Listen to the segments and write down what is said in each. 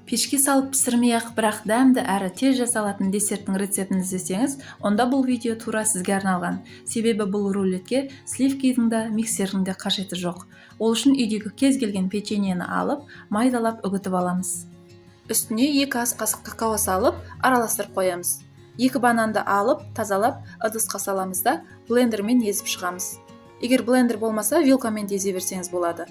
Пешке салып пісірмей-ақ, бірақ дәмді әрі тез жасалатын десерттің рецептін іздесеңіз, онда бұл видео тура сізге арналған. Себебі бұл рулетке сливкидің да, миксердің де қажеті жоқ. Ол үшін үйдегі кез келген печеньені алып, майдалап үгітіп аламыз. Үстіне 2 ас қасық какао салып, араластырып қоямыз. 2 бананды алып, тазалап, ыдысқа саламыз да блендермен езіп шығамыз. Егер блендер болмаса, вилкамен де eze берсеңіз болады.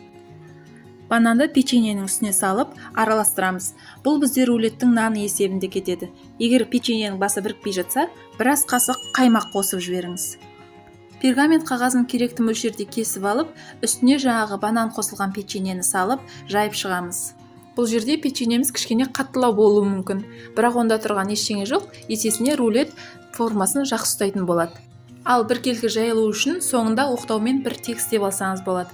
Бананды печеньенің үстіне салып, араластырамыз. Бұл бізде рулеттің наны есебінде кетеді. Егер печеньенің басы бірікпей жатса, біраз қасық қаймақ қосып жіберіңіз. Пергамент қағазын керекті мөлшерде кесіп алып, үстіне жаңағы банан қосылған печеньені салып, жайып шығамыз. Бұл жерде печеньеміз кішкене қаттылау болуы мүмкін, бірақ онда тұрған ештеңе жоқ, есесіне рулет формасын жақсы ұстайтын болады. Ал біркелкі жайылу үшін соңында оқтаумен бір тегістеп алсаңыз болады.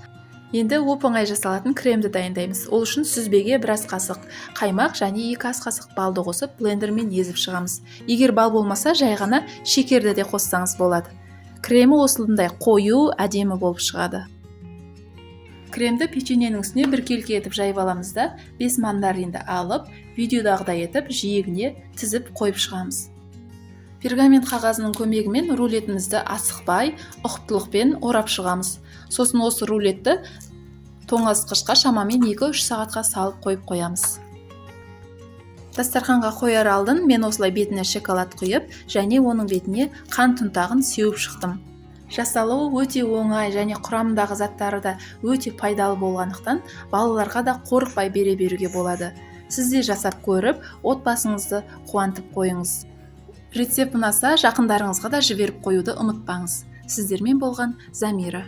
Енді оп-оңай жасалатын кремді дайындаймыз. Ол үшін сүзбеге біраз қасық қаймақ және 2 ас қасық балды қосып блендермен езіп шығамыз. Егер бал болмаса, жай ғана шекерді де қоссаңыз болады. Кремі осылындай қою, әдемі болып шығады. Кремді печеньенің үстіне біркелкі етіп жайып аламыз да, 5 мандаринді алып, видеодағыдай етіп жиегіне тізіп қойып шығамыз. Пергамент қағазының көмегімен рулетімізді асықпай, ұқыптылықпен орап шығамыз. Сосын осы рулетті тоңазытқышқа шамамен 2-3 сағатқа салып қойып қоямыз. Дастарханға қояр алдын мен осылай бетіне шоколад құйып, және оның бетіне қант ұнтағын сеуіп шықтым. Жасалуы өте оңай және құрамындағы заттары да өте пайдалы болғандықтан балаларға да қорықпай бере беруге болады. Сіз де жасап көріп, отбасыңызды қуантып қойыңыз. Рецепт ұнаса, жақындарыңызға да жіберіп қоюды ұмытпаңыз. Сіздермен болған Замира.